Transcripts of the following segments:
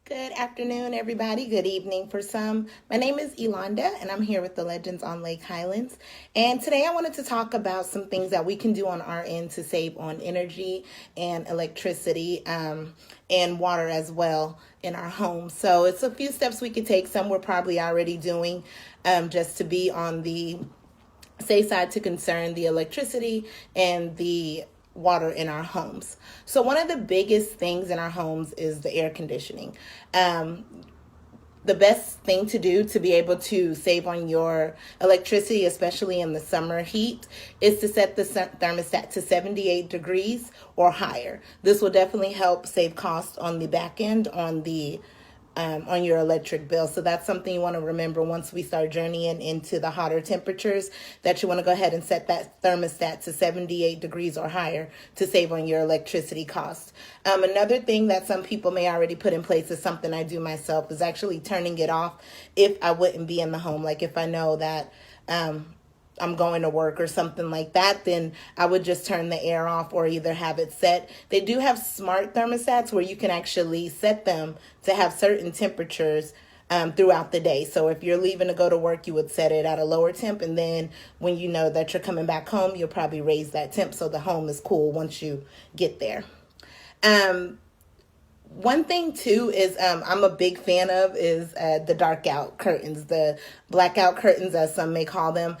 Good afternoon, everybody. Good evening for some. My name is Elanda, and I'm here with the Legends on Lake Highlands. And today I wanted to talk about some things that we can do on our end to save on energy and electricity and water as well in our homes. So it's a few steps we could take. Some we're probably already doing just to be on the safe side to concern the electricity and the water in our homes. So one of the biggest things in our homes is the air conditioning. The best thing to do to be able to save on your electricity, especially in the summer heat, is to set the thermostat to 78 degrees or higher. This will definitely help save costs on the back end on your electric bill. So that's something you want to remember once we start journeying into the hotter temperatures, that you want to go ahead and set that thermostat to 78 degrees or higher to save on your electricity costs. Another thing that some people may already put in place is something I do myself, is actually turning it off if I wouldn't be in the home. Like if I know that I'm going to work or something like that, then I would just turn the air off or either have it set. They do have smart thermostats where you can actually set them to have certain temperatures throughout the day. So if you're leaving to go to work, you would set it at a lower temp. And then when you know that you're coming back home, you'll probably raise that temp so the home is cool once you get there. One thing too is I'm a big fan of is the dark out curtains, the blackout curtains as some may call them.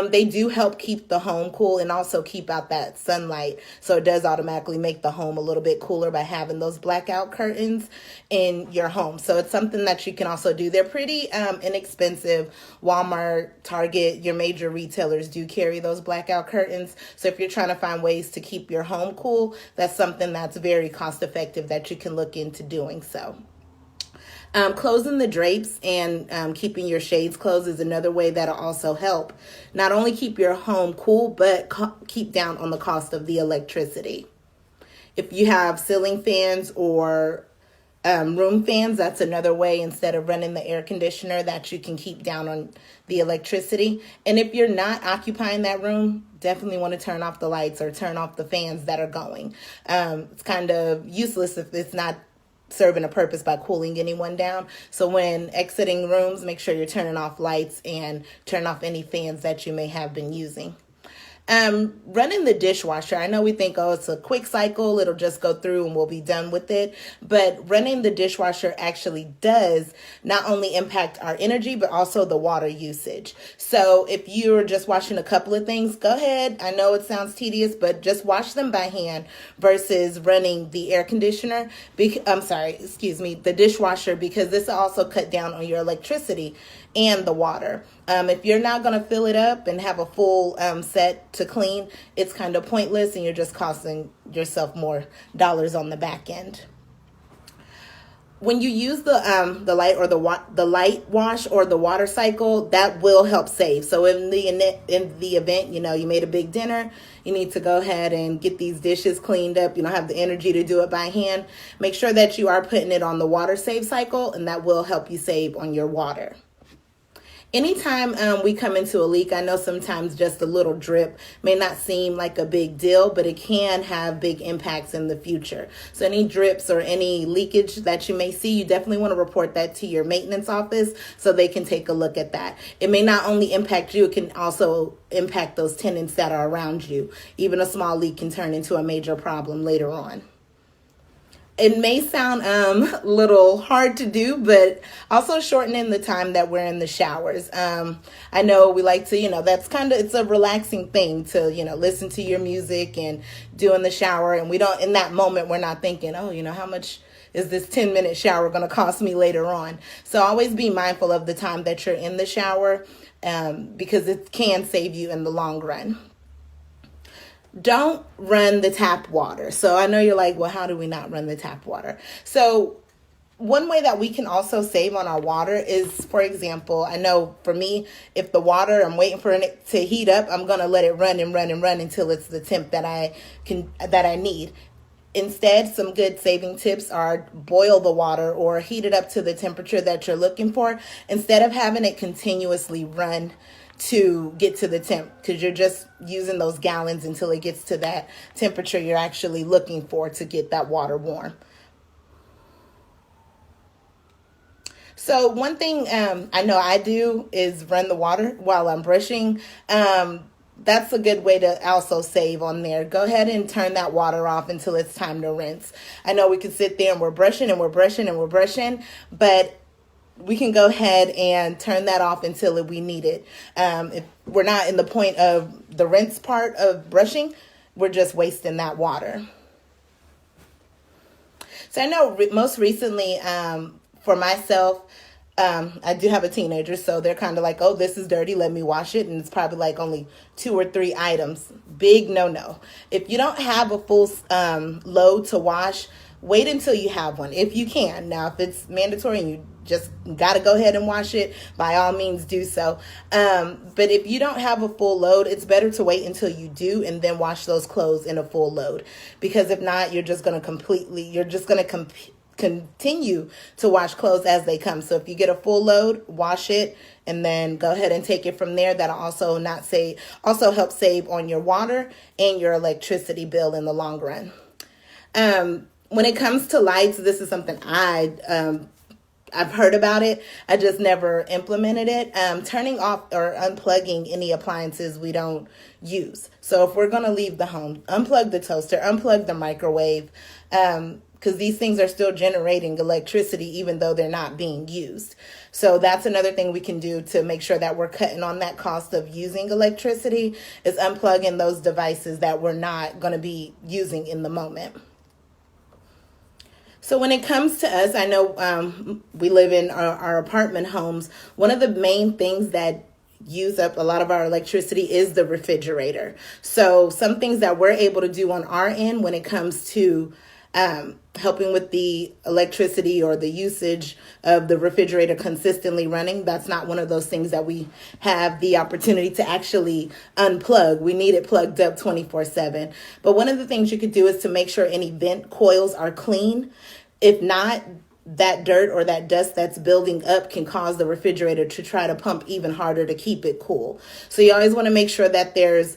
They do help keep the home cool and also keep out that sunlight. So it does automatically make the home a little bit cooler by having those blackout curtains in your home. So it's something that you can also do. They're pretty inexpensive. Walmart, Target, your major retailers do carry those blackout curtains. So if you're trying to find ways to keep your home cool, that's something that's very cost effective that you can look into doing so. Closing the drapes and keeping your shades closed is another way that'll also help not only keep your home cool, but keep down on the cost of the electricity. If you have ceiling fans or room fans, that's another way instead of running the air conditioner that you can keep down on the electricity. And if you're not occupying that room, definitely want to turn off the lights or turn off the fans that are going. It's kind of useless if it's not serving a purpose by cooling anyone down. So when exiting rooms, make sure you're turning off lights and turn off any fans that you may have been using. Running the dishwasher. I know we think, oh, it's a quick cycle. It'll just go through and we'll be done with it. But running the dishwasher actually does not only impact our energy, but also the water usage. So if you're just washing a couple of things, go ahead. I know it sounds tedious, but just wash them by hand versus running the air conditioner. The dishwasher, because this will also cut down on your electricity and the water. If you're not going to fill it up and have a full set to clean, it's kind of pointless and you're just costing yourself more dollars on the back end. When you use the light or the light wash or the water cycle, that will help save. So in the event, you made a big dinner, you need to go ahead and get these dishes cleaned up. You don't have the energy to do it by hand. Make sure that you are putting it on the water save cycle, and that will help you save on your water. Anytime we come into a leak, I know sometimes just a little drip may not seem like a big deal, but it can have big impacts in the future. So any drips or any leakage that you may see, you definitely want to report that to your maintenance office so they can take a look at that. It may not only impact you, it can also impact those tenants that are around you. Even a small leak can turn into a major problem later on. It may sound a little hard to do, but also shortening the time that we're in the showers. I know we like to, it's a relaxing thing to, listen to your music and do in the shower. And in that moment, we're not thinking, oh, how much is this 10-minute shower going to cost me later on? So always be mindful of the time that you're in the shower because it can save you in the long run. Don't run the tap water. So I know you're like, well, how do we not run the tap water? So one way that we can also save on our water is, for example, I know for me, if the water, I'm waiting for it to heat up, I'm going to let it run and run and run until it's the temp that I need. Instead, some good saving tips are boil the water or heat it up to the temperature that you're looking for instead of having it continuously run to get to the temp, because you're just using those gallons until it gets to that temperature you're actually looking for to get that water warm. So one thing I know I do is run the water while I'm brushing. That's a good way to also save on there. Go ahead and turn that water off until it's time to rinse. I know we can sit there and we're brushing and we're brushing and we're brushing, but we can go ahead and turn that off until we need it. If we're not in the point of the rinse part of brushing, we're just wasting that water. So I know most recently, for myself, I do have a teenager, so they're kind of like, oh, this is dirty, let me wash it. And it's probably like only 2 or 3 items. Big no. If you don't have a full load to wash, wait until you have one, if you can. Now, if it's mandatory and you just got to go ahead and wash it, by all means do so. But if you don't have a full load, it's better to wait until you do and then wash those clothes in a full load. Because if not, you're just going to continue to wash clothes as they come. So if you get a full load, wash it and then go ahead and take it from there. That'll also help save on your water and your electricity bill in the long run. When it comes to lights, this is something I've heard about it. I just never implemented it. Turning off or unplugging any appliances we don't use. So if we're going to leave the home, unplug the toaster, unplug the microwave, because these things are still generating electricity even though they're not being used. So that's another thing we can do to make sure that we're cutting on that cost of using electricity, is unplugging those devices that we're not going to be using in the moment. So when it comes to us, I know we live in our apartment homes. One of the main things that use up a lot of our electricity is the refrigerator. So some things that we're able to do on our end when it comes to helping with the electricity or the usage of the refrigerator consistently running, that's not one of those things that we have the opportunity to actually unplug. We need it plugged up 24/7. But one of the things you could do is to make sure any vent coils are clean. If not, that dirt or that dust that's building up can cause the refrigerator to try to pump even harder to keep it cool. So you always want to make sure that there's,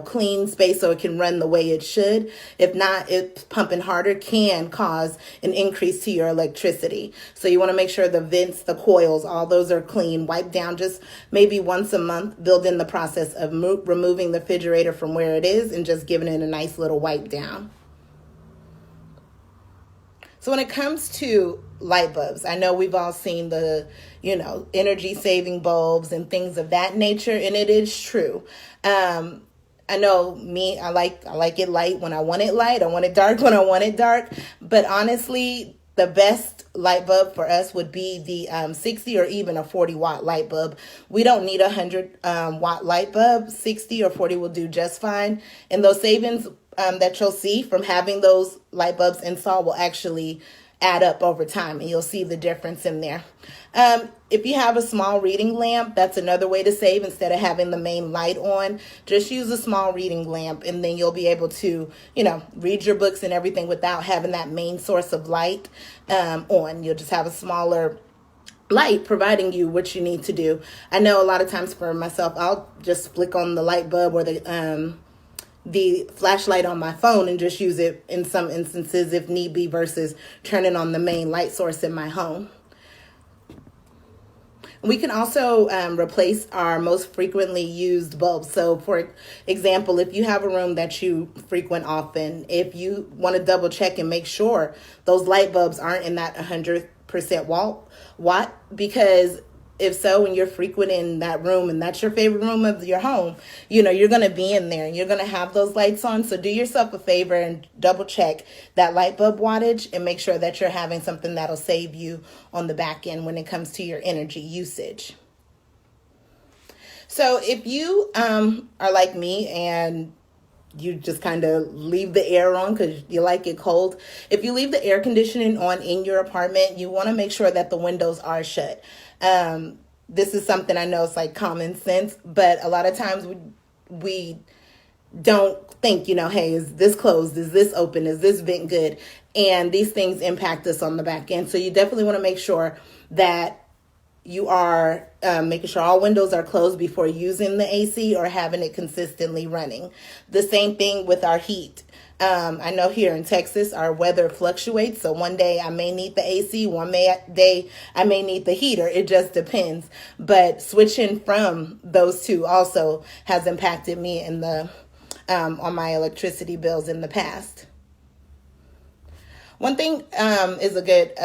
clean space so it can run the way it should. If not, it pumping harder can cause an increase to your electricity. So you want to make sure the vents, the coils, all those are clean. Wipe down just maybe once a month. Build in the process of removing the refrigerator from where it is and just giving it a nice little wipe down. So when it comes to light bulbs, I know we've all seen the, energy saving bulbs and things of that nature, and it is true. I know me, I like it light when I want it light. I want it dark when I want it dark. But honestly, the best light bulb for us would be the 60 or even a 40 watt light bulb. We don't need a 100 watt light bulb. 60 or 40 will do just fine. And those savings that you'll see from having those light bulbs installed will actually add up over time, and you'll see the difference in there. If you have a small reading lamp, that's another way to save. Instead of having the main light on, just use a small reading lamp, and then you'll be able to, read your books and everything without having that main source of light on. You'll just have a smaller light providing you what you need to do. I know a lot of times for myself, I'll just flick on the light bulb or the flashlight on my phone and just use it in some instances if need be versus turning on the main light source in my home. We can also replace our most frequently used bulbs. So for example, if you have a room that you frequent often, if you want to double check and make sure those light bulbs aren't in that 100% watt, because if so, when you're frequenting that room and that's your favorite room of your home, you're going to be in there and you're going to have those lights on. So do yourself a favor and double check that light bulb wattage and make sure that you're having something that'll save you on the back end when it comes to your energy usage. So if you are like me and you just kind of leave the air on because you like it cold. If you leave the air conditioning on in your apartment, you want to make sure that the windows are shut. This is something I know it's like common sense, but a lot of times we don't think, hey, is this closed? Is this open? Is this vent good? And these things impact us on the back end. So you definitely want to make sure that you are making sure all windows are closed before using the AC or having it consistently running. The same thing with our heat. I know here in Texas, our weather fluctuates. So one day I may need the AC, day I may need the heater. It just depends. But switching from those two also has impacted me in the on my electricity bills in the past. One thing is a good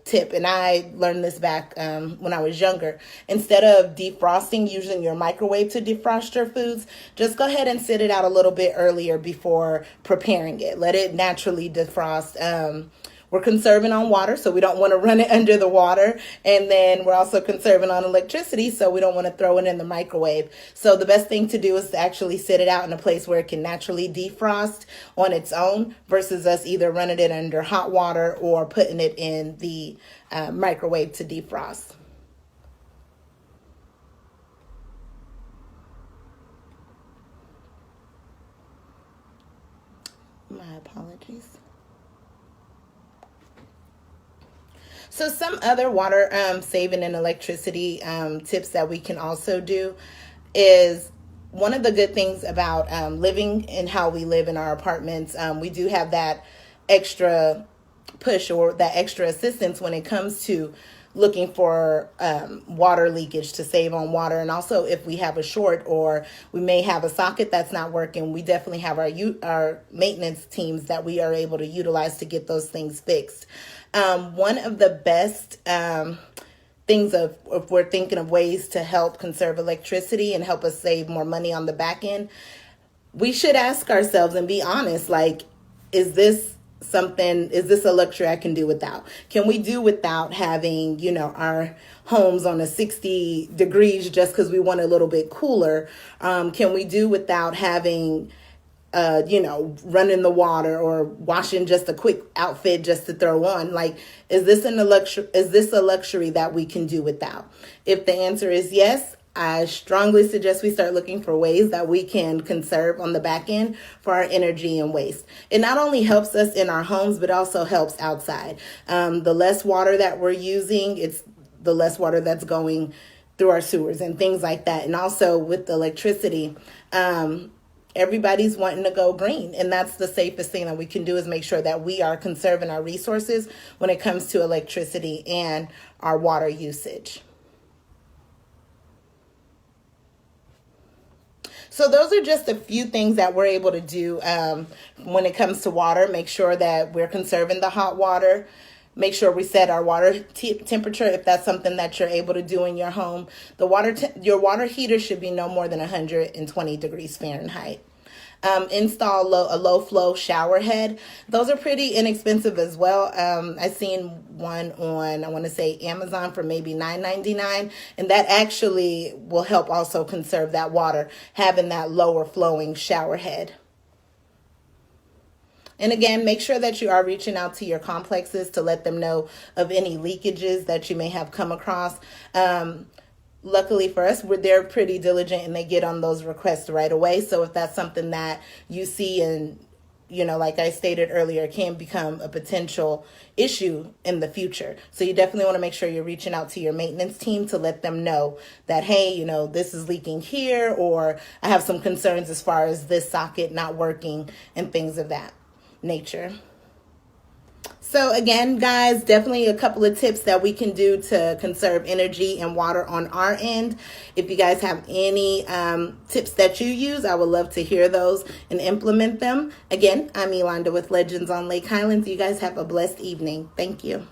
tip, and I learned this back when I was younger. Instead of defrosting, using your microwave to defrost your foods, just go ahead and sit it out a little bit earlier before preparing it. Let it naturally defrost. We're conserving on water, so we don't want to run it under the water. And then we're also conserving on electricity, so we don't want to throw it in the microwave. So the best thing to do is to actually sit it out in a place where it can naturally defrost on its own versus us either running it under hot water or putting it in the microwave to defrost. My apologies. So some other water saving and electricity tips that we can also do is one of the good things about living and how we live in our apartments. We do have that extra push or that extra assistance when it comes to looking for water leakage to save on water. And also if we have a short or we may have a socket that's not working, we definitely have our maintenance teams that we are able to utilize to get those things fixed. One of the best things if we're thinking of ways to help conserve electricity and help us save more money on the back end, we should ask ourselves and be honest, like, is this a luxury I can do without? Can we do without having, our homes on a 60 degrees just because we want a little bit cooler? Can we do without having running the water or washing just a quick outfit just to throw on? Like, is this a luxury that we can do without? If the answer is yes, I strongly suggest we start looking for ways that we can conserve on the back end for our energy and waste. It not only helps us in our homes, but also helps outside. The less water that we're using, it's the less water that's going through our sewers and things like that. And also with the electricity, everybody's wanting to go green, and that's the safest thing that we can do is make sure that we are conserving our resources when it comes to electricity and our water usage. So those are just a few things that we're able to do when it comes to water. Make sure that we're conserving the hot water. Make sure we set our water temperature if that's something that you're able to do in your home. Your water heater should be no more than 120 degrees Fahrenheit. Install a low flow shower head. Those are pretty inexpensive as well. I've seen one on, I want to say, Amazon for maybe $9.99, and that actually will help also conserve that water, having that lower flowing shower head. And again, make sure that you are reaching out to your complexes to let them know of any leakages that you may have come across. Luckily for us, they're pretty diligent and they get on those requests right away. So if that's something that you see and, like I stated earlier, can become a potential issue in the future. So you definitely want to make sure you're reaching out to your maintenance team to let them know that, hey, this is leaking here, or I have some concerns as far as this socket not working and things of that nature. So again, guys, definitely a couple of tips that we can do to conserve energy and water on our end. If you guys have any tips that you use, I would love to hear those and implement them. Again, I'm Elanda with Legends on Lake Highlands. You guys have a blessed evening. Thank you.